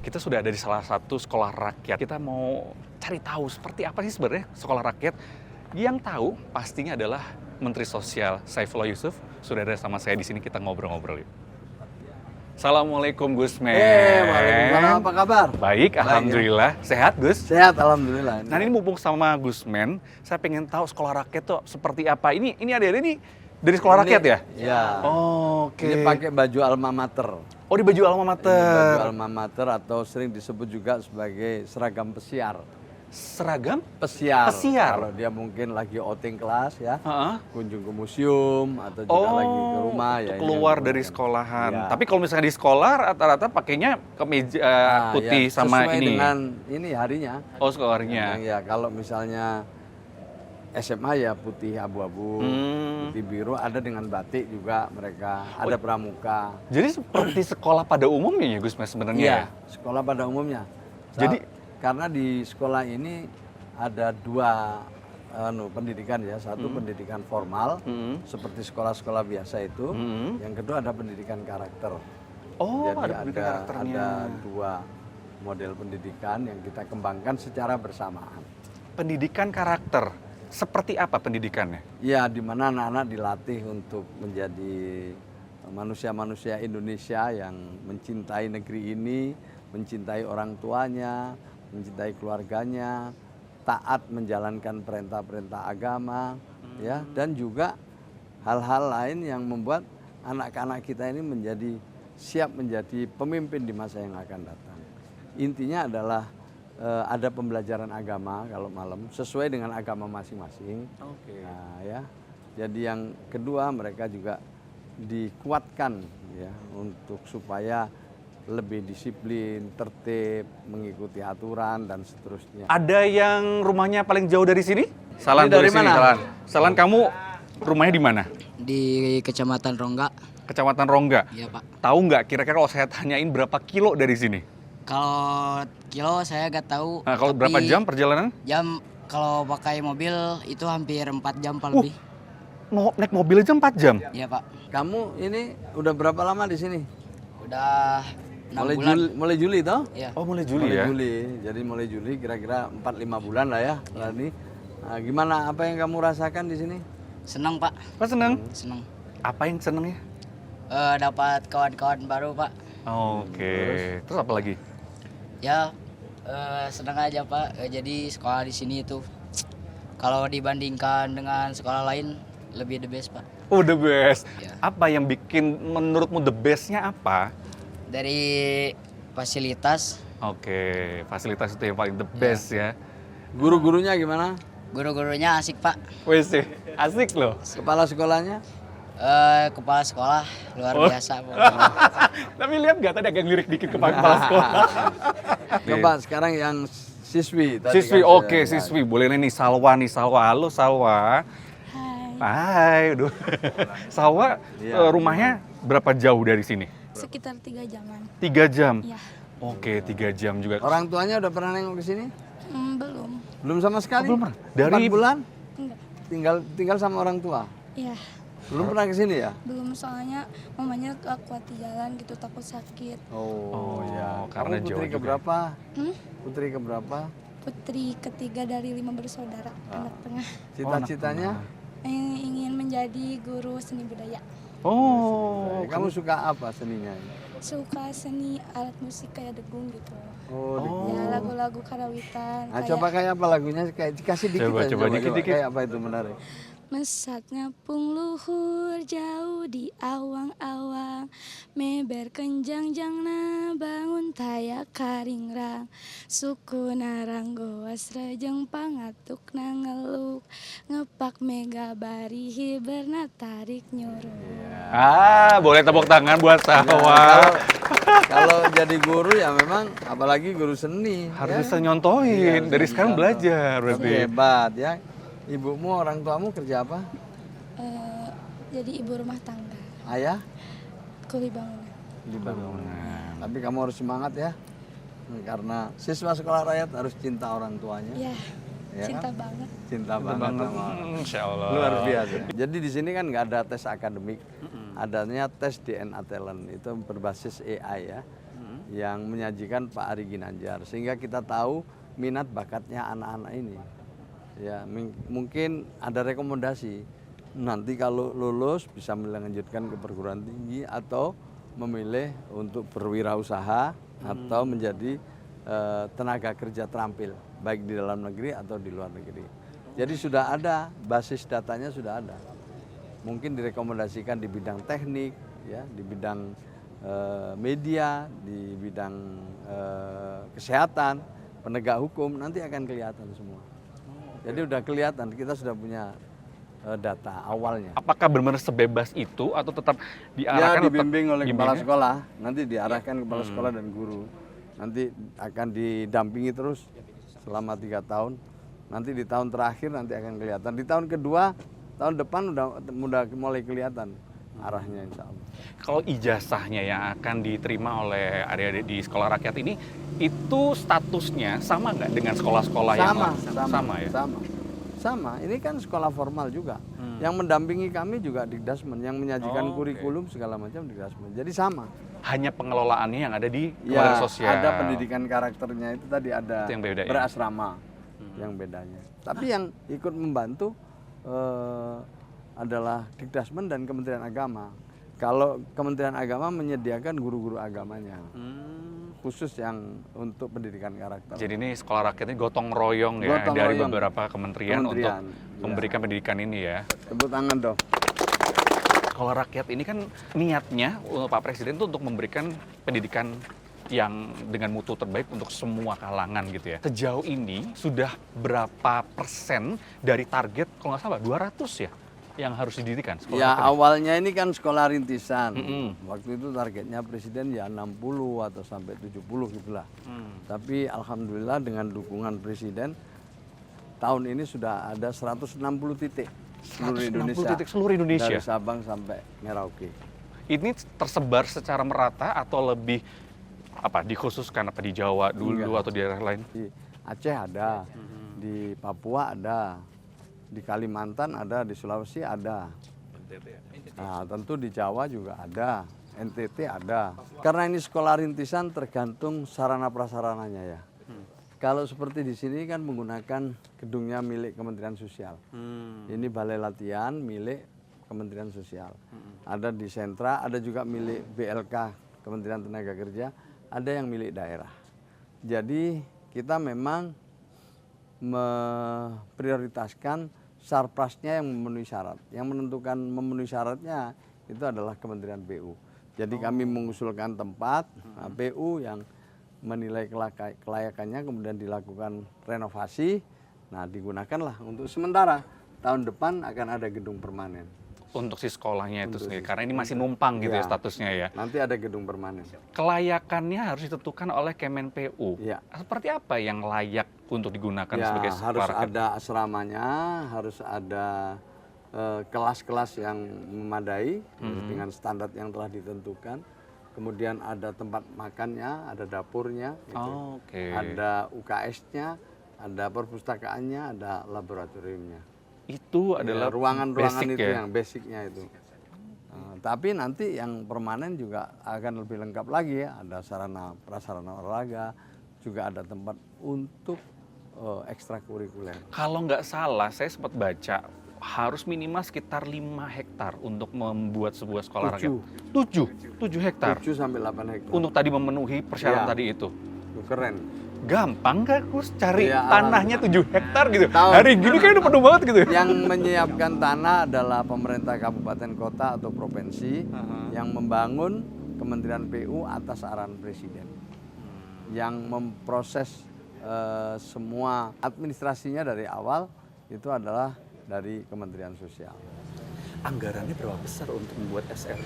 Kita sudah ada di salah satu sekolah rakyat. Kita mau cari tahu seperti apa sih sebenarnya sekolah rakyat. Yang tahu pastinya adalah Menteri Sosial Saifullah Yusuf. Sudah ada sama saya di sini, kita ngobrol-ngobrol yuk. Assalamualaikum Gus Men. Waalaikumsalam, apa kabar? Baik, alhamdulillah. Sehat Gus? Sehat, alhamdulillah. Nah ini mumpung sama Gus Men, saya pengen tahu sekolah rakyat tuh seperti apa. Ini adik-adik ini dari sekolah rakyat ya? Ya. Oh, oke. Ini pakai baju alma mater. Oh, di baju alma Ini mater. baju alma mater atau sering disebut juga sebagai seragam pesiar. Seragam? Pesiar. Pesiar? Kalau dia mungkin lagi outing kelas ya, Heeh. kunjung ke museum atau juga lagi ke rumah ya. untuk ini keluar yang dari kemudian. sekolahan. Ya. Tapi kalau misalnya di sekolah rata-rata pakainya kemeja putih ya, sama sesuai ini. dengan ini harinya. Oh, sekolahnya. Ya, kalau misalnya SMA ya putih abu-abu, putih biru, ada dengan batik juga mereka, ada pramuka. Jadi seperti sekolah pada umumnya ya Gus Mas sebenarnya. Iya, Ya? sekolah pada umumnya. Jadi- karena di sekolah ini ada dua pendidikan ya, satu pendidikan formal seperti sekolah-sekolah biasa itu, yang kedua ada pendidikan karakter. Oh, Jadi ada pendidikan karakternya. ada dua model pendidikan yang kita kembangkan secara bersamaan. Pendidikan karakter. Seperti apa pendidikannya? Ya, di mana anak-anak dilatih untuk menjadi manusia-manusia Indonesia yang mencintai negeri ini, mencintai orang tuanya, mencintai keluarganya, taat menjalankan perintah-perintah agama, ya, dan juga hal-hal lain yang membuat anak-anak kita ini menjadi siap menjadi pemimpin di masa yang akan datang. Intinya adalah ada pembelajaran agama kalau malam sesuai dengan agama masing-masing. Oke. Nah, ya. Jadi yang kedua mereka juga dikuatkan ya untuk supaya lebih disiplin, tertib, mengikuti aturan dan seterusnya. Ada yang rumahnya paling jauh dari sini? Salan Ini dari dari sini, mana? Salan. Salan, kamu rumahnya di mana? Di Kecamatan Rongga. Kecamatan Rongga. Iya, Pak. Tahu nggak kira-kira kalau saya tanyain berapa kilo dari sini? Kalau kilo saya nggak tahu. Nah, kalau tapi berapa jam perjalanan? Jam kalau pakai mobil itu hampir 4 jam Pak lebih. Naik mobil aja 4 jam. Iya, Pak. Kamu ini udah berapa lama di sini? Udah 6 bulan. Mulai Juli toh? Iya. Oh, mulai Juli mulai ya? Juli. Jadi mulai Juli kira-kira 4-5 bulan lah ya. Ini. Nah, gimana apa yang kamu rasakan di sini? Senang, Pak. Mas seneng? Senang. Apa yang seneng ya? Dapat kawan-kawan baru, Pak. Oke. Terus apa lagi? Ya senang aja, Pak. Jadi sekolah di sini itu kalau dibandingkan dengan sekolah lain lebih the best, Pak. Oh, the best. Ya. Apa yang bikin menurutmu the bestnya apa? Dari fasilitas, Oke, fasilitas itu yang paling the best ya. Guru-gurunya gimana? guru-gurunya asik, Pak. Wes sih, asik loh. Kepala sekolahnya? Kepala sekolah luar Oh. biasa, pokoknya. Tapi lihat nggak tadi agak ngelirik dikit kepala sekolah. Coba sekarang yang siswi. tadi Siswi, kan oke saya- siswi. Boleh nih Salwa nih, Salwa. Halo Salwa. Hai. Aduh. Salwa, Iya. rumahnya berapa jauh dari sini? Sekitar 3 jaman. 3 jam. Ya, Oke, 3 jam juga. Orang tuanya udah pernah nengok ke sini? belum. Belum sama sekali? Oh, belum pernah. 4 Dari- bulan? Enggak. Tinggal sama orang tua? Ya, Belum pernah ke sini ya? belum soalnya mamanya gak kuat di jalan gitu, takut sakit. Oh, ya. karena Kamu jauh putri juga. keberapa? Hmm? Putri keberapa? Putri ketiga dari 5 bersaudara, anak tengah. Cita-citanya? Ingin menjadi guru seni budaya. Oh, Kamu suka apa seninya? Suka seni alat musik kayak degung gitu. Oh, di- Ya, lagu-lagu karawitan. Nah, kayak coba kayak apa lagunya? Kayak kasih dikit Coba, aja, coba, dikit. Kayak apa itu menarik? Mesat ngapung luhur jauh di awang-awang, meber kenjang jangna bangun taya karingrang, suku naranggo asrejeng pangatuk nangeluk, ngepak mega barihi berna tarik nyuruh. boleh tepuk tangan buat Ya, Salwa. kalau jadi guru ya memang apalagi guru seni Harus ya. bisa nyontohin. Iya, Dari harus sekarang dicontoh. belajar Tapi berarti. hebat ya. Ibumu, orang tuamu kerja apa? Jadi ibu rumah tangga, Ayah? kuli bangunan. Di bangunan. Tapi kamu harus semangat ya. Karena siswa sekolah rakyat harus cinta orang tuanya. Ya, Ya cinta kan? banget. Cinta banget sama Insya Allah. luar biasa. Jadi di sini kan nggak ada tes akademik, adanya tes DNA talent itu berbasis AI ya. yang menyajikan Pak Ari Ginanjar, sehingga kita tahu minat bakatnya anak-anak ini. Ya, mungkin ada rekomendasi nanti kalau lulus bisa melanjutkan ke perguruan tinggi atau memilih untuk berwirausaha atau menjadi tenaga kerja terampil baik di dalam negeri atau di luar negeri. Jadi sudah ada basis datanya, sudah ada. Mungkin direkomendasikan di bidang teknik, ya, di bidang media, di bidang kesehatan, penegak hukum, nanti akan kelihatan semua. Jadi udah kelihatan, kita sudah punya data awalnya. Apakah benar-benar sebebas itu atau tetap Ya, diarahkan? dibimbing oleh kepala bimbingnya? sekolah, nanti diarahkan kepala sekolah dan guru. Nanti akan didampingi terus selama 3 tahun. Nanti di tahun terakhir nanti akan kelihatan. Di tahun kedua, tahun depan udah mulai kelihatan arahnya, insya Allah. Kalau ijazahnya yang akan diterima oleh adik-adik di sekolah rakyat ini, itu statusnya sama nggak dengan sekolah-sekolah yang lain? Sama ya? Sama. Ini kan sekolah formal juga. Yang mendampingi kami juga Dikdasmen, yang menyajikan kurikulum segala macam Dikdasmen. Jadi sama. Hanya pengelolaannya yang ada di Ya, Kementerian Sosial. ada pendidikan karakternya itu tadi ada Itu yang beda, ya? berasrama yang bedanya. Tapi yang ikut membantu adalah Dikdasmen dan Kementerian Agama. Kalau Kementerian Agama menyediakan guru-guru agamanya, khusus yang untuk pendidikan karakter. Jadi ini sekolah rakyat ini gotong royong ya Gotong dari royong. beberapa kementerian untuk Ya. memberikan pendidikan ini ya. Tepuk tangan dong. Sekolah rakyat ini kan niatnya untuk Pak Presiden itu untuk memberikan pendidikan yang dengan mutu terbaik untuk semua kalangan gitu ya. Sejauh ini sudah berapa persen dari target, kalau nggak salah 200 ya, yang harus didirikan sekolah Ya, rakyat? awalnya ini kan sekolah rintisan. Mm-mm. Waktu itu targetnya Presiden ya 60 atau sampai 70 gitulah. Tapi alhamdulillah dengan dukungan Presiden, tahun ini sudah ada 160 titik seluruh 160 Indonesia. titik seluruh Indonesia. Dari Sabang sampai Merauke. Ini tersebar secara merata atau lebih apa dikhususkan apa di Jawa dulu Enggak. atau di daerah lain? Di Aceh ada, di Papua ada, di Kalimantan ada, di Sulawesi ada. Nah, tentu di Jawa juga ada, NTT ada. Karena ini sekolah rintisan tergantung sarana prasarananya ya. Kalau seperti di sini kan menggunakan gedungnya milik Kementerian Sosial. Ini balai latihan milik Kementerian Sosial. Ada di sentra, ada juga milik BLK Kementerian Tenaga Kerja, ada yang milik daerah. Jadi kita memang memprioritaskan sarprasnya yang memenuhi syarat. Yang menentukan memenuhi syaratnya itu adalah Kementerian PU. Jadi kami mengusulkan tempat, PU yang menilai kelayakannya, kemudian dilakukan renovasi. Nah, digunakanlah untuk sementara. Tahun depan akan ada gedung permanen. Untuk si sekolahnya itu Untuk sendiri, si karena ini masih numpang gitu ya Ya. statusnya ya. Nanti ada gedung permanen. Kelayakannya harus ditentukan oleh Kemenpu. Ya. Seperti apa yang layak untuk digunakan Ya, sebagai harus sekolah rakyat? ada asramanya, harus ada kelas-kelas yang memadai dengan standar yang telah ditentukan. Kemudian ada tempat makannya, ada dapurnya, gitu. Oh, oke. Ada UKS-nya, ada perpustakaannya, ada laboratoriumnya. Itu Ya, adalah ruangan-ruangan basic itu ya? yang basicnya itu. Tapi nanti yang permanen juga akan lebih lengkap lagi ya. Ada sarana prasarana olahraga, juga ada tempat untuk ekstrakurikuler. Kalau nggak salah, saya sempat baca harus minimal sekitar 5 hektar untuk membuat sebuah sekolah rakyat. 7 hektar. 7 sampai 8 hektar. Untuk tadi memenuhi persyaratan Ya. tadi itu. Keren. Gampang nggak Gus cari Ya, tanahnya 7 hektar gitu? Tahu. Hari gini kan udah penuh banget gitu. Yang menyiapkan tanah adalah pemerintah kabupaten kota atau provinsi yang membangun Kementerian PU atas arahan Presiden. Yang memproses semua administrasinya dari awal itu adalah dari Kementerian Sosial. Anggarannya berapa besar untuk membuat SR?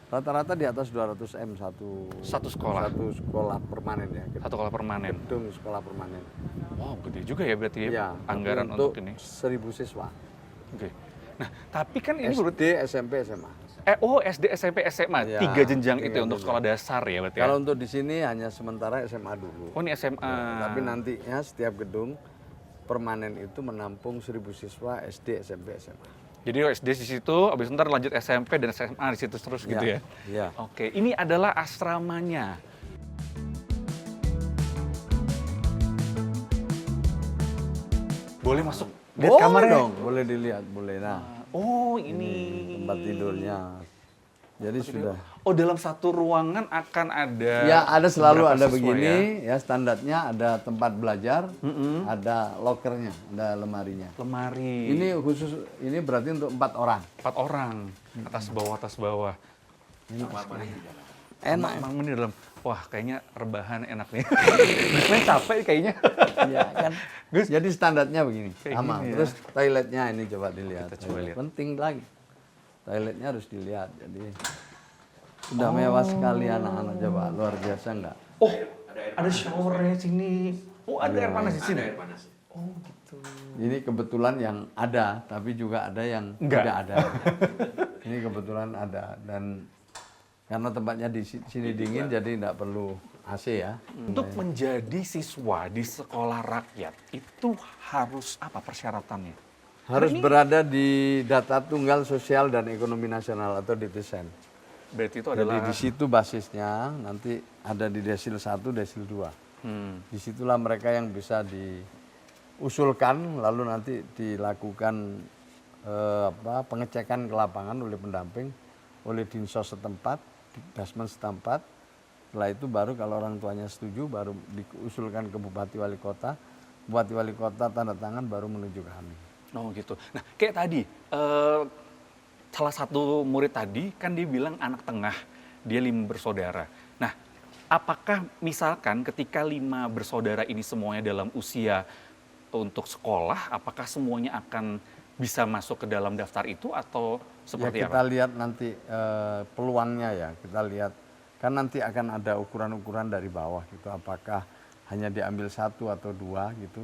Rata-rata di atas 200 M Satu sekolah? Satu sekolah permanen ya. Satu sekolah permanen. Gedung sekolah permanen. Wow, gede juga ya berarti ya, Ya, anggaran untuk ini. 1.000 siswa. Oke. Nah, tapi kan ini SD, SMP, SMA. SD, SMP, SMA, Ya, 3 jenjang itu 3 ya untuk jenjang. sekolah dasar ya berarti ya? Kalau untuk di sini hanya sementara SMA dulu. Oh, ini SMA. Tapi nantinya setiap gedung permanen itu menampung 1.000 siswa SD, SMP, SMA. Jadi SD di situ, habis ntar lanjut SMP dan SMA di situ terus gitu ya? Iya. Oke, ini adalah asramanya. Boleh masuk lihat Boleh kamarnya? dong, boleh dilihat, boleh. Nah, Oh, ini tempat tidurnya. Jadi sudah. Oh, dalam satu ruangan akan ada Ya, ada selalu beberapa ada siswa begini, ya? ya standarnya ada tempat belajar, ada lokernya, ada lemarinya. Lemari. Ini khusus, ini berarti untuk 4 orang. 4 orang, atas bawah. Enak. Emang ini dalam, wah kayaknya rebahan enak nih. Sebenarnya capek kayaknya. Iya kan. Jadi standarnya begini, Kayak sama. gini ya. Terus toiletnya ini coba dilihat. Kita coba lihat. Penting lagi. Toiletnya harus dilihat. Jadi sudah mewah sekali anak-anak, coba luar biasa enggak? Oh, ada showernya sini. Oh, ada air panas di sini. Oh, gitu. Ini kebetulan yang ada, tapi juga ada yang Enggak. tidak ada. Ini kebetulan ada dan karena tempatnya di sini dingin, jadi tidak perlu AC ya. Untuk menjadi siswa di sekolah rakyat itu harus apa persyaratannya? Harus berada di Data Tunggal Sosial dan Ekonomi Nasional atau DTSEN. Berarti itu Jadi adalah di situ basisnya nanti ada di desil 1, desil 2. Disitulah mereka yang bisa diusulkan, lalu nanti dilakukan pengecekan ke lapangan oleh pendamping, oleh dinsos setempat, dasmen setempat. Setelah itu baru kalau orang tuanya setuju, baru diusulkan ke Bupati Wali Kota. Bupati Wali Kota tanda tangan baru menuju ke kami. Oh gitu. Nah kayak tadi, salah satu murid tadi kan dia bilang anak tengah, dia 5 bersaudara. Nah apakah misalkan ketika 5 bersaudara ini semuanya dalam usia untuk sekolah, apakah semuanya akan bisa masuk ke dalam daftar itu atau seperti ya kita apa? lihat nanti peluangnya ya, kita lihat kan nanti akan ada ukuran-ukuran dari bawah gitu, apakah hanya diambil 1 atau 2 gitu,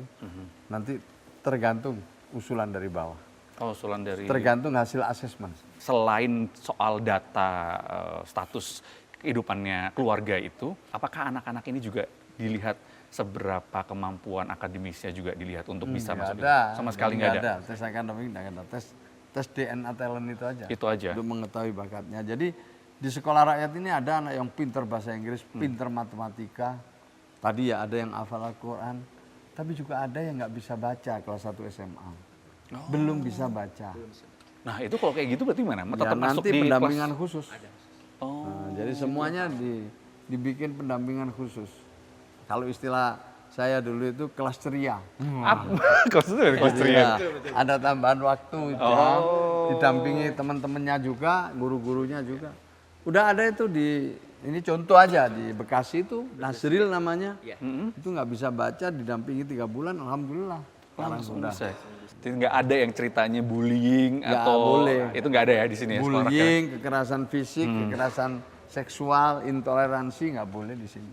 nanti tergantung usulan dari bawah, Oh, usulan dari tergantung hasil asesmen. selain soal data status kehidupannya keluarga itu, apakah anak-anak ini juga dilihat seberapa kemampuan akademisnya juga dilihat untuk bisa Nggak masuk ada, itu? Sama sekali nggak ada. tes akademik nggak ada, tes DNA talent itu aja. Itu aja. Untuk mengetahui bakatnya. Jadi di sekolah rakyat ini ada anak yang pinter bahasa Inggris, pinter matematika. Tadi ya ada yang hafal Al-Quran, tapi juga ada yang nggak bisa baca kelas 1 SMA. Belum bisa baca. Nah itu kalau kayak gitu berarti gimana? Ya, Tetap masuk nanti di pendampingan kelas? khusus. Oh. Nah, jadi semuanya dibikin pendampingan khusus. Kalau istilah saya dulu itu kelas ceria. Kelas itu dari kelas Jadi ceria. ya, ada tambahan waktu, ya. Didampingi teman-temannya juga, guru-gurunya juga. Udah ada itu ini contoh aja di Bekasi itu, Nasril namanya. Itu nggak bisa baca, didampingi 3 bulan, alhamdulillah. Sekarang Langsung sudah. bisa. Jadi nggak ada yang ceritanya bullying Nggak atau boleh. itu nggak ada ya di sini ya sekolah rakyat? Bullying, kekerasan fisik, kekerasan seksual, intoleransi nggak boleh di sini.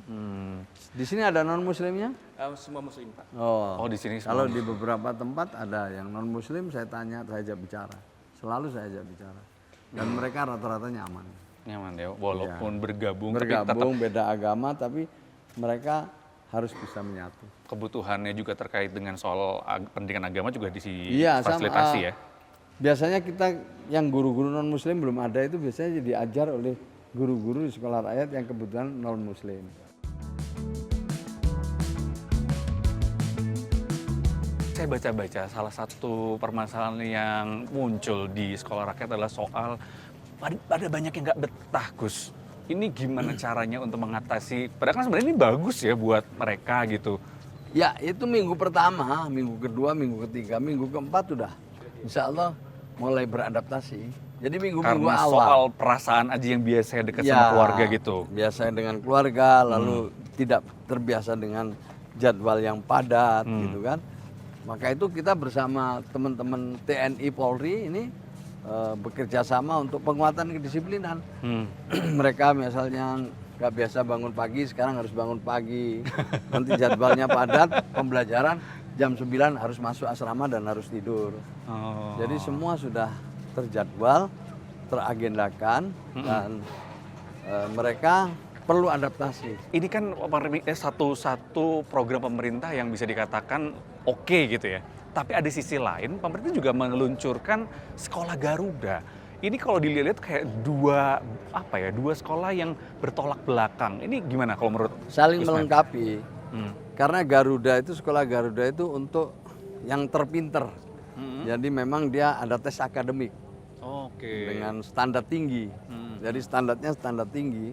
Di sini ada non muslimnya? Semua muslim Pak. Oh, Oh, di sini kalau semua. di beberapa tempat ada yang non muslim, saya tanya, saya ajak bicara. Selalu saya ajak bicara. Dan mereka rata-rata nyaman. Nyaman ya, walaupun bergabung, Bergabung beda agama, tapi mereka harus bisa menyatu. kebutuhannya juga terkait dengan soal pendidikan agama juga Iya, difasilitasi sama. ya. Biasanya kita yang guru-guru non muslim belum ada itu biasanya diajar oleh guru-guru di sekolah rakyat yang kebetulan non muslim. Saya baca-baca salah satu permasalahan yang muncul di sekolah rakyat adalah soal ada banyak yang nggak betah, Gus. Ini gimana caranya untuk mengatasi? Padahal kan sebenarnya ini bagus ya buat mereka gitu. Ya itu minggu pertama, minggu kedua, minggu ketiga, minggu keempat sudah insya Allah mulai beradaptasi. Jadi minggu-minggu Karena awal. soal perasaan aja yang biasanya dekat sama keluarga gitu. Biasanya dengan keluarga, lalu tidak terbiasa dengan jadwal yang padat gitu kan. Maka itu kita bersama teman-teman TNI Polri ini bekerja sama untuk penguatan kedisiplinan. Mereka misalnya nggak biasa bangun pagi, sekarang harus bangun pagi. Nanti jadwalnya padat, pembelajaran jam 9 harus masuk asrama dan harus tidur. Oh. Jadi semua sudah terjadwal, teragendakan, dan mereka perlu adaptasi. Ini kan satu program pemerintah yang bisa dikatakan oke gitu ya. Tapi ada sisi lain, pemerintah juga meluncurkan sekolah Garuda. Ini kalau dilihat kayak dua sekolah yang bertolak belakang. Ini gimana kalau menurut Saling Gusman? melengkapi. Karena Garuda itu, sekolah Garuda itu untuk yang terpinter. Jadi memang dia ada tes akademik Oke. dengan standar tinggi. Jadi standarnya standar tinggi.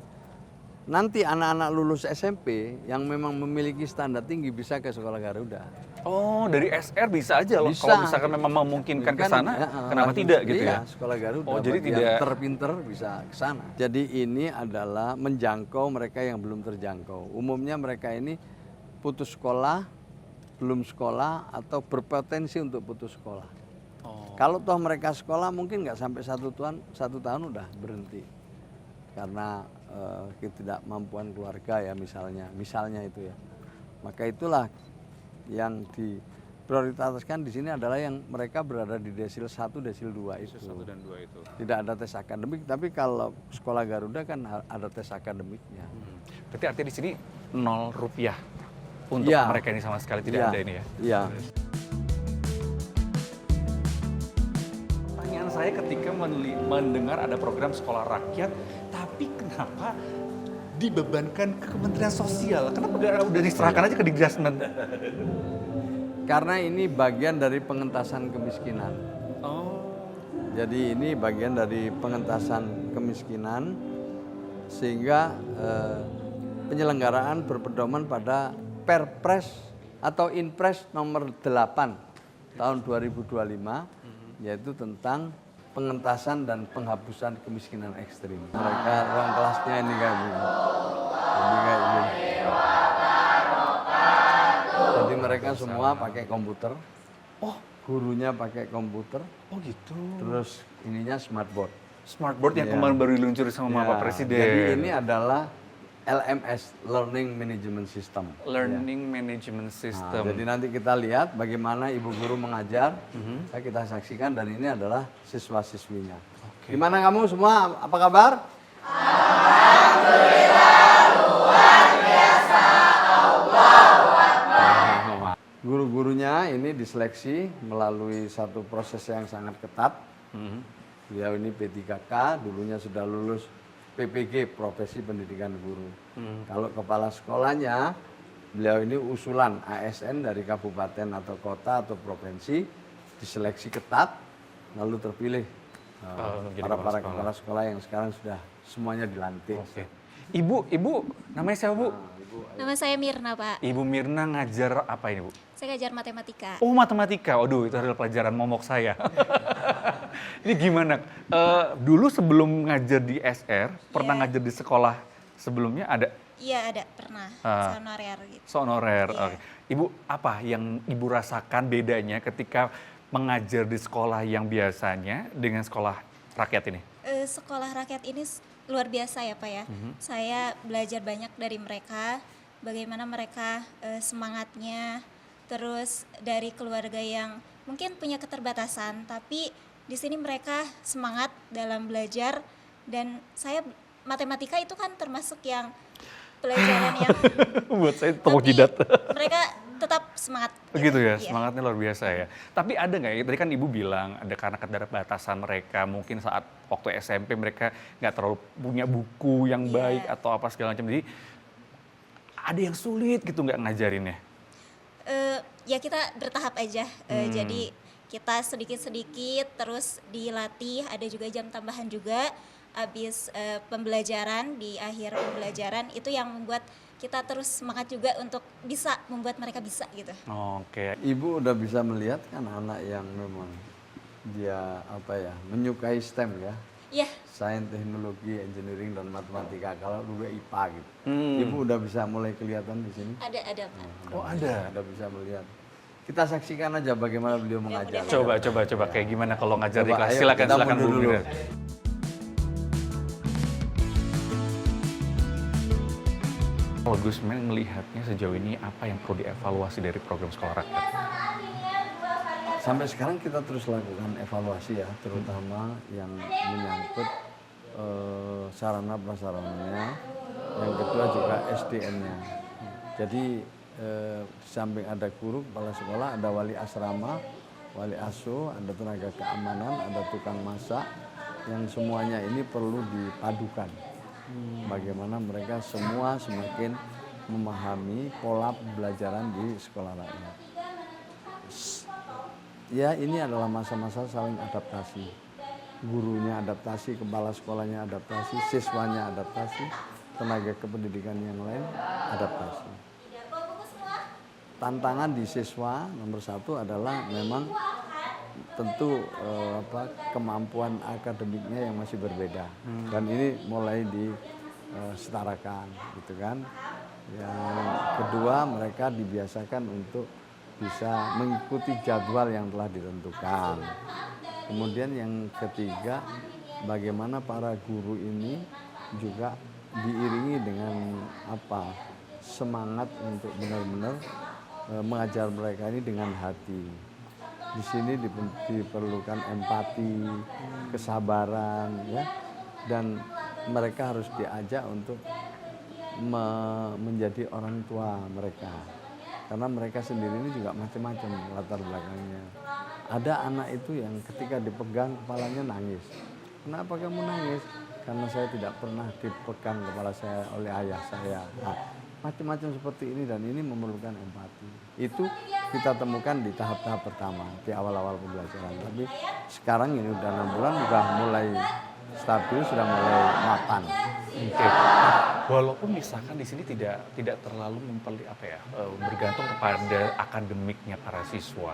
Nanti anak-anak lulus SMP yang memang memiliki standar tinggi bisa ke sekolah Garuda. Oh, dari SR bisa aja loh. Bisa. Kalau misalkan memang memungkinkan ke sana, kenapa langsung- tidak gitu iya, ya? sekolah Garuda. Oh, jadi bagi yang tidak- terpinter bisa ke sana. Jadi ini adalah menjangkau mereka yang belum terjangkau. Umumnya mereka ini putus sekolah, belum sekolah atau berpotensi untuk putus sekolah. Oh. Kalau toh mereka sekolah mungkin nggak sampai satu tahun udah berhenti karena ketidakmampuan keluarga ya misalnya itu ya. Maka itulah yang diprioritaskan di sini adalah yang mereka berada di desil 1, desil 2 itu. 1 dan 2 itu. Tidak ada tes akademik, tapi kalau sekolah Garuda kan ada tes akademiknya. Berarti artinya di sini 0 rupiah untuk Iya. mereka ini sama sekali tidak Iya, ada ini ya? Iya. Pertanyaan saya ketika mendengar ada program sekolah rakyat, tapi kenapa dibebankan ke Kementerian Sosial? Kenapa gak udah diserahkan aja ke Digrasmen? Karena ini bagian dari pengentasan kemiskinan. Oh. Jadi ini bagian dari pengentasan kemiskinan sehingga penyelenggaraan berpedoman pada Perpres atau Inpres nomor 8 tahun 2025 yaitu tentang pengentasan dan penghapusan kemiskinan ekstrim. Mereka ruang kelasnya ini kayak gini. Ini kayak gini. Jadi mereka semua pakai komputer. Oh, Gurunya pakai komputer, oh gitu. terus ininya smartboard. Smartboard yang Iya. kemarin baru diluncuri sama Ya, Pak Presiden. Jadi ini adalah LMS, Learning Management System. Learning Management Nah, System. jadi nanti kita lihat bagaimana ibu guru mengajar, ya kita saksikan dan ini adalah siswa-siswinya. Gimana kamu semua? Apa kabar? Alhamdulillah. Guru-gurunya ini diseleksi melalui satu proses yang sangat ketat. Beliau ini P3K, dulunya sudah lulus PPG, Profesi Pendidikan Guru. Kalau kepala sekolahnya, beliau ini usulan ASN dari kabupaten atau kota atau provinsi, diseleksi ketat, lalu terpilih jadi para kepala sekolah yang sekarang sudah semuanya dilantik. Oke. Ibu, namanya siapa Bu? Nama saya Mirna, Pak. Ibu Mirna ngajar apa ini Bu? Saya ngajar matematika. Oh, matematika. Waduh, itu adalah pelajaran momok saya. Ini gimana? Dulu sebelum ngajar di SR, pernah ngajar di sekolah sebelumnya ada Iya, ada pernah. Honorer gitu. honorer. Iya. Oke. Ibu, apa yang Ibu rasakan bedanya ketika mengajar di sekolah yang biasanya dengan sekolah rakyat ini? Sekolah rakyat ini luar biasa ya, Pak ya. Saya belajar banyak dari mereka, bagaimana mereka semangatnya, terus dari keluarga yang mungkin punya keterbatasan, tapi di sini mereka semangat dalam belajar dan saya matematika itu kan termasuk yang pelajaran yang Buat saya tepuk tapi jidat. mereka tetap semangat. Begitu ya, Iya. semangatnya luar biasa ya. Tapi ada nggak ya, tadi kan Ibu bilang ada karena keterbatasan mereka, mungkin saat waktu SMP mereka nggak terlalu punya buku yang Iya. baik atau apa segala macam. Jadi ada yang sulit gitu nggak ngajarinnya? Ya kita bertahap aja. Jadi kita sedikit-sedikit terus dilatih, ada juga jam tambahan juga. Habis pembelajaran, di akhir pembelajaran itu yang membuat kita terus semangat juga untuk bisa membuat mereka bisa gitu. Oke. Ibu udah bisa melihat kan anak yang memang dia menyukai STEM ya. Iya, Sains, teknologi, engineering, dan matematika. Kalau dulu IPA gitu. Hmm. Ibu udah bisa mulai kelihatan di sini. ada Pak. Oh, ada. Udah bisa melihat. Kita saksikan aja bagaimana beliau mengajar. Coba kayak gimana kalau ngajar di Coba, kelas? ayo, Silakan kita Bu mundur dulu. Mirna. Kalau Gus Men melihatnya sejauh ini apa yang perlu dievaluasi dari program sekolah rakyat? Sampai sekarang kita terus lakukan evaluasi ya, terutama yang menyangkut sarana prasarananya, yang kedua juga SDM-nya. Jadi di samping ada guru, kepala sekolah, ada wali asrama, wali asuh, ada tenaga keamanan, ada tukang masak, yang semuanya ini perlu dipadukan. Bagaimana mereka semua semakin memahami pola pembelajaran di sekolah rakyat. Ya ini adalah masa-masa saling adaptasi. Gurunya adaptasi, kepala sekolahnya adaptasi, siswanya adaptasi, tenaga kependidikan yang lain adaptasi. Tantangan di siswa nomor satu adalah memang tentu kemampuan akademiknya yang masih berbeda, dan ini mulai disetarakan, gitu kan. Yang kedua, mereka dibiasakan untuk bisa mengikuti jadwal yang telah ditentukan. Kemudian yang ketiga, bagaimana para guru ini juga diiringi dengan semangat untuk benar-benar mengajar mereka ini dengan hati. Di sini diperlukan empati, kesabaran, ya, dan mereka harus diajak untuk menjadi orang tua mereka, karena mereka sendiri ini juga macam-macam latar belakangnya. Ada anak itu yang ketika dipegang kepalanya nangis. Kenapa kamu nangis? Karena saya tidak pernah dipegang kepala saya oleh ayah saya. Nah, macam-macam seperti ini, dan ini memerlukan empati. Itu kita temukan di tahap-tahap pertama, di awal-awal pembelajaran. Tapi sekarang ini udah 6 bulan, udah mulai stabil, sudah mulai mapan. Oke. Walaupun misalkan di sini tidak terlalu bergantung kepada akademiknya para siswa,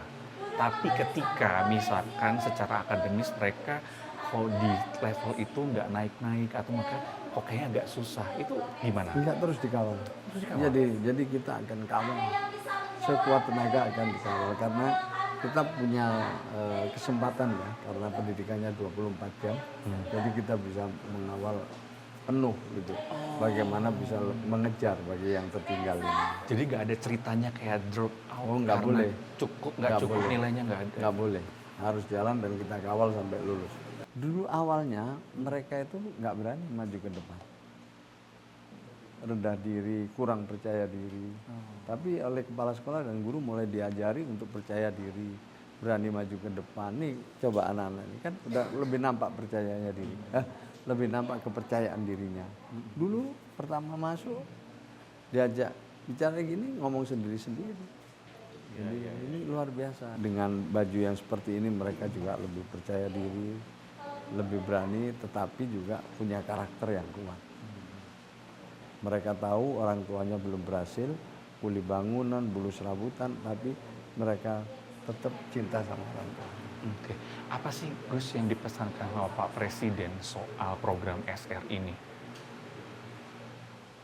tapi ketika misalkan secara akademis mereka kalau di level itu nggak naik-naik atau maka kok kayaknya agak susah, itu gimana? Enggak, terus dikawal. Jadi kita akan kawal, sekuat tenaga akan dikawal, karena kita punya kesempatan ya, karena pendidikannya 24 jam, jadi kita bisa mengawal penuh gitu. Bagaimana bisa mengejar bagi yang tertinggal ini. Jadi nggak ada ceritanya kayak drop out. Oh, nggak boleh. Nggak cukup nilainya nggak ada. Nggak boleh. Harus jalan dan kita kawal sampai lulus. Dulu awalnya mereka itu nggak berani maju ke depan. Rendah diri, kurang percaya diri. Tapi oleh kepala sekolah dan guru mulai diajari untuk percaya diri, berani maju ke depan. Nih coba anak-anak ini kan udah lebih nampak percayanya diri. Lebih nampak kepercayaan dirinya. Dulu pertama masuk diajak bicara gini, ngomong sendiri-sendiri. Jadi ini luar biasa. Dengan baju yang seperti ini mereka juga lebih percaya diri, lebih berani, tetapi juga punya karakter yang kuat. Mereka tahu orang tuanya belum berhasil, kuli bangunan, bulus serabutan, tapi mereka tetap cinta sama orang tua. Oke. Apa sih Gus yang dipesankan sama Pak Presiden soal program SR ini?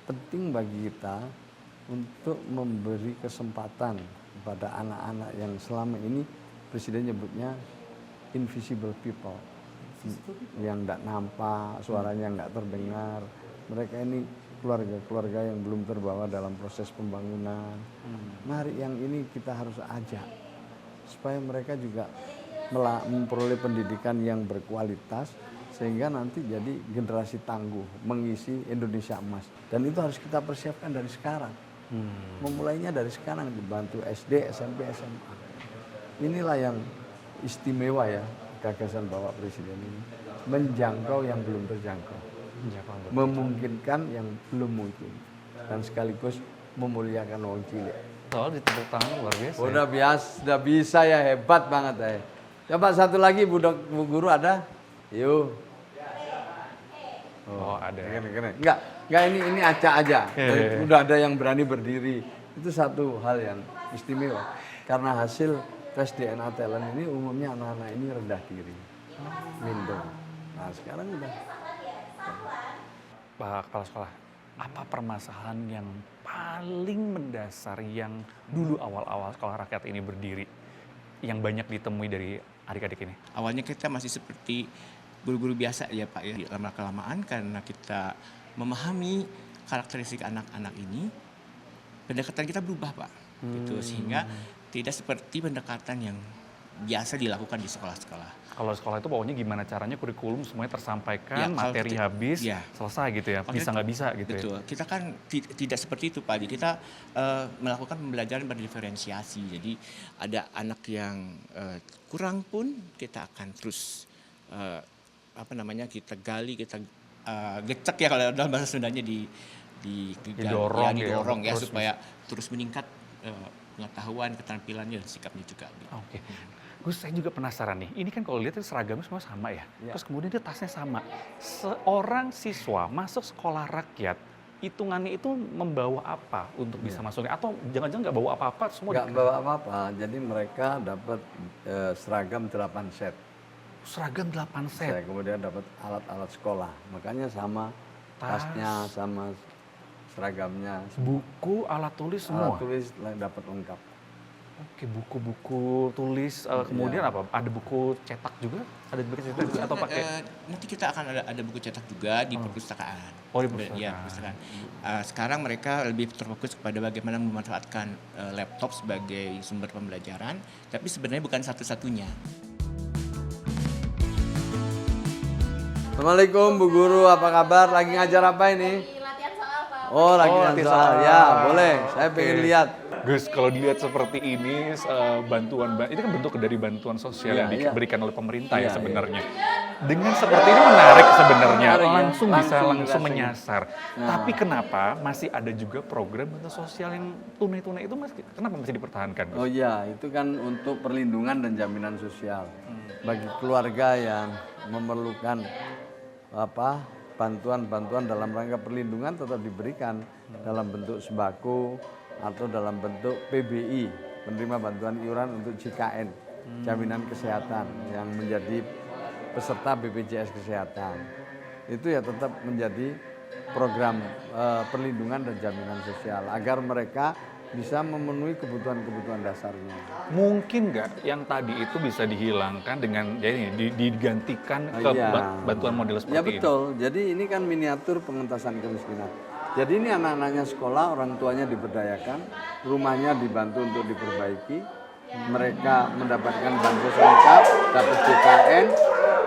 Penting bagi kita untuk memberi kesempatan kepada anak-anak yang selama ini Presiden nyebutnya invisible people, yang tidak nampak, suaranya nggak terdengar. Mereka ini keluarga-keluarga yang belum terbawa dalam proses pembangunan. Mari yang ini kita harus ajak supaya mereka juga memperoleh pendidikan yang berkualitas, sehingga nanti jadi generasi tangguh mengisi Indonesia emas. Dan itu harus kita persiapkan dari sekarang. Memulainya dari sekarang, dibantu SD, SMP, SMA. Inilah yang istimewa ya, gagasan Bapak Presiden ini. Menjangkau yang belum terjangkau. Memungkinkan yang belum mungkin. Dan sekaligus memuliakan wong cilik. Soal ditepuk tangan luar biasa. Udah bisa ya, hebat banget ya. Coba satu lagi Bu Guru ada? Yuk. Oh, ada. Keren. Enggak, ini acak aja. Udah ada yang berani berdiri. Itu satu hal yang istimewa. Karena hasil tes DNA talent ini umumnya anak-anak ini rendah diri. Minder. Nah, sekarang udah. Pak Kepala Sekolah, apa permasalahan yang paling mendasar yang dulu awal-awal sekolah rakyat ini berdiri yang banyak ditemui dari adik-adik ini? Awalnya kita masih seperti guru-guru biasa ya Pak ya. Lama-kelamaan karena kita memahami karakteristik anak-anak ini, pendekatan kita berubah Pak. Gitu, sehingga tidak seperti pendekatan yang biasa dilakukan di sekolah-sekolah. Kalau sekolah itu pokoknya gimana caranya kurikulum semuanya tersampaikan, materi habis, selesai gitu ya, bisa nggak bisa gitu. Betul. Ya. Kita kan tidak seperti itu Pak. Jadi kita melakukan pembelajaran berdiferensiasi. Jadi ada anak yang kurang pun kita akan terus kita gali, kita gecek ya kalau dalam bahasa Sundanya didorong ya supaya terus meningkat pengetahuan, keterampilannya dan sikapnya juga. Oke. Gus, saya juga penasaran nih. Ini kan kalau lihat itu seragamnya semua sama ya. Iya. Terus kemudian dia tasnya sama. Seorang siswa masuk sekolah rakyat, hitungannya itu membawa apa untuk bisa masuknya? Atau jangan-jangan nggak bawa apa-apa, semua Nggak bawa apa-apa, jadi mereka dapat seragam 8 set. seragam 8 set. Kemudian dapat alat-alat sekolah, makanya sama tasnya, sama seragamnya. Buku, alat tulis semua. Alat tulis dapat lengkap. Oke, buku-buku tulis. Kemudian apa? Ada buku cetak juga? Ada buku cetak juga? Atau pakai? Nanti kita akan ada buku cetak juga di perpustakaan. Oh, di perpustakaan. Ya, perpustakaan. Sekarang mereka lebih terfokus kepada bagaimana memanfaatkan laptop sebagai sumber pembelajaran, tapi sebenarnya bukan satu-satunya. Assalamualaikum Bu Guru, apa kabar? Lagi ngajar apa ini? Latihan soal, Pak. Oh, lagi latihan ngajar soal. soal. Ya, boleh. Saya Oke. pengen lihat. Gus, kalau dilihat seperti ini, ini kan bentuk dari bantuan sosial Iya, yang iya. diberikan oleh pemerintah Iya, ya sebenarnya. Dengan seperti ini menarik sebenarnya, Menarik ya. langsung bisa Langsung langsung dirasain. menyasar. Nah. Tapi kenapa masih ada juga program bantuan sosial yang tunai-tunai itu kenapa masih dipertahankan? Gus? Oh iya, itu kan untuk perlindungan dan jaminan sosial bagi keluarga yang memerlukan bantuan-bantuan dalam rangka perlindungan tetap diberikan dalam bentuk sembako atau dalam bentuk PBI, penerima bantuan iuran untuk JKN, jaminan kesehatan yang menjadi peserta BPJS Kesehatan. Itu ya tetap menjadi program perlindungan dan jaminan sosial agar mereka bisa memenuhi kebutuhan-kebutuhan dasarnya. Mungkin nggak yang tadi itu bisa dihilangkan dengan digantikan ke Iya. bantuan model seperti Ya ini? betul, jadi ini kan miniatur pengentasan kemiskinan. Jadi ini anak-anaknya sekolah, orang tuanya diberdayakan, rumahnya dibantu untuk diperbaiki, mereka mendapatkan bantuan lengkap, dapat JKN,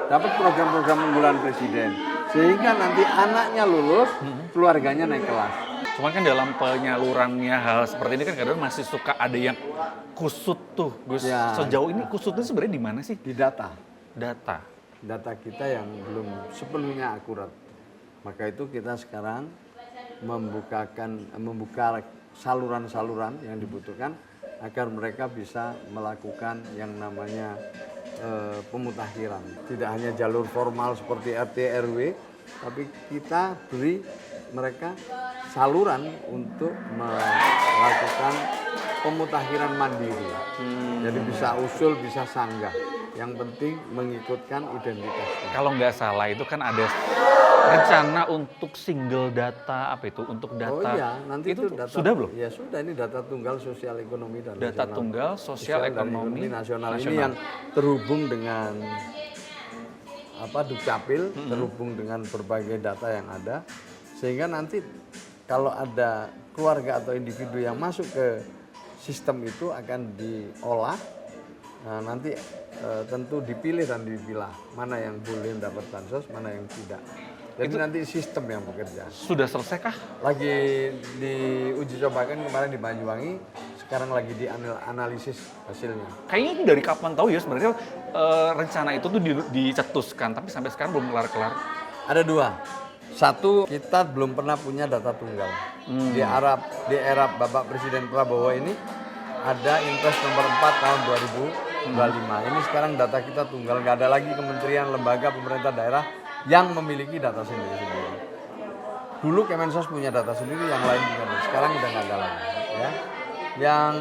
dapat program-program unggulan presiden. Sehingga nanti anaknya lulus, keluarganya naik kelas. Cuman kan dalam penyalurannya hal seperti ini kan kadang masih suka ada yang kusut tuh, Gus. Ya. Sejauh ini kusutnya sebenarnya di mana sih? Di data Data. kita yang belum sepenuhnya akurat. Maka itu kita sekarang membuka saluran-saluran yang dibutuhkan agar mereka bisa melakukan yang namanya pemutakhiran. Tidak hanya jalur formal seperti RT RW, tapi kita beri mereka saluran untuk melakukan pemutakhiran mandiri. Jadi bisa usul, bisa sanggah. Yang penting mengikutkan identitasnya. Kalau nggak salah itu kan ada rencana untuk single data apa itu? Untuk data. Oh iya, nanti itu data. Sudah belum? Ya sudah, ini data tunggal sosial ekonomi dan Data nasional. tunggal sosial dan ekonomi nasional ini yang terhubung dengan Dukcapil, terhubung dengan berbagai data yang ada, sehingga nanti kalau ada keluarga atau individu yang masuk ke sistem itu akan diolah. Nah, nanti tentu dipilih dan dipilah mana yang boleh dapat bansos, mana yang tidak. Jadi nanti sistem yang bekerja. Sudah selesai kah? Lagi diuji cobakan kemarin di Banyuwangi, sekarang lagi dianalisis hasilnya. Kayaknya itu dari kapan tahu ya sebenarnya rencana itu tuh dicetuskan, tapi sampai sekarang belum kelar-kelar. Ada dua. Satu, kita belum pernah punya data tunggal. Di era Bapak Presiden Prabowo ini ada Impres nomor 4 tahun 2025. Ini sekarang data kita tunggal, nggak ada lagi kementerian, lembaga, pemerintah daerah yang memiliki data sendiri-sendiri. Dulu Kemensos punya data sendiri, yang lain punya data. Sekarang udah nggak ada lagi. Ya. Yang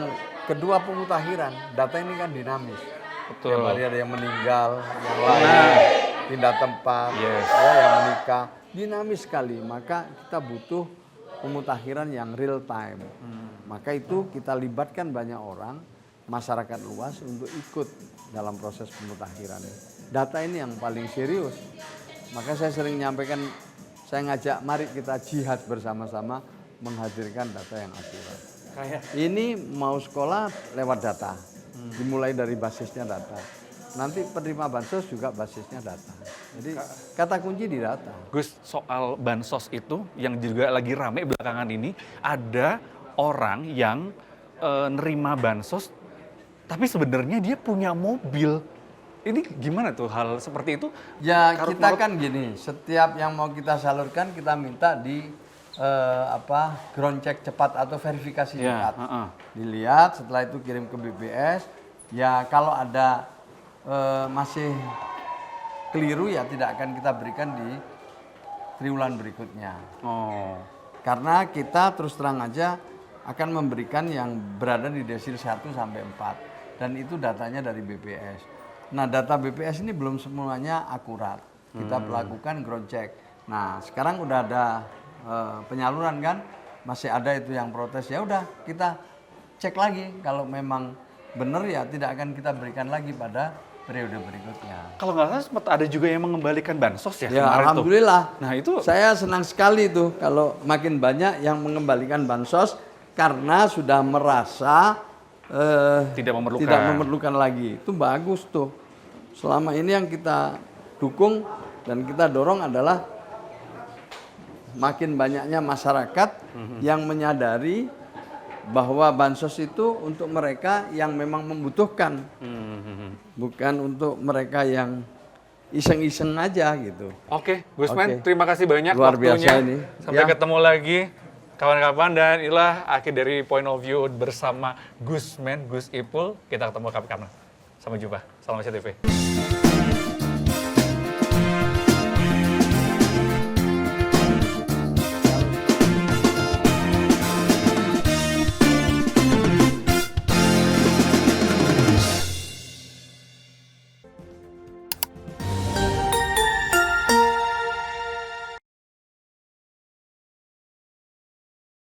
kedua, pemutakhiran. Data ini kan dinamis. Betul. Yang tadi ada yang meninggal, yang lain pindah tempat, Yes. ya, yang menikah. Dinamis sekali, maka kita butuh pemutakhiran yang real time. Maka itu kita libatkan banyak orang, masyarakat luas untuk ikut dalam proses pemutakhiran. Data ini yang paling serius. Maka saya sering menyampaikan, saya ngajak mari kita jihad bersama-sama menghadirkan data yang akurat. Ini mau sekolah lewat data, dimulai dari basisnya data. Nanti penerima bansos juga basisnya data. Jadi kata kunci di data. Gus, soal bansos itu yang juga lagi rame belakangan ini, ada orang yang nerima bansos, tapi sebenarnya dia punya mobil. Ini gimana tuh hal seperti itu? Ya Karut kita marut. kan gini, setiap yang mau kita salurkan kita minta di ground check cepat atau verifikasi Ya, cepat. Dilihat, setelah itu kirim ke BPS. Ya kalau ada masih keliru ya tidak akan kita berikan di triwulan berikutnya. Oh. Karena kita terus terang aja akan memberikan yang berada di desil 1 sampai 4 dan itu datanya dari BPS. Nah, data BPS ini belum semuanya akurat. Kita lakukan ground check. Nah, sekarang udah ada penyaluran kan, masih ada itu yang protes. Ya udah, kita cek lagi kalau memang benar ya tidak akan kita berikan lagi pada periode berikutnya. Kalau nggak salah sempat ada juga yang mengembalikan bansos ya, Ya, kemarin tuh. alhamdulillah. Nah, itu Saya senang sekali tuh kalau makin banyak yang mengembalikan bansos karena sudah merasa tidak memerlukan. tidak memerlukan lagi. Itu bagus tuh. Selama ini yang kita dukung dan kita dorong adalah makin banyaknya masyarakat yang menyadari bahwa bansos itu untuk mereka yang memang membutuhkan, bukan untuk mereka yang iseng-iseng aja gitu. Oke, Gusman, Oke. terima kasih banyak Luar waktunya. biasa ini. Sampai Ya. ketemu lagi kawan-kawan, dan inilah akhir dari Point of View bersama Gusman, Gus Ipul. Kita ketemu kapan-kapan. Sampai jumpa. Salam SCTV.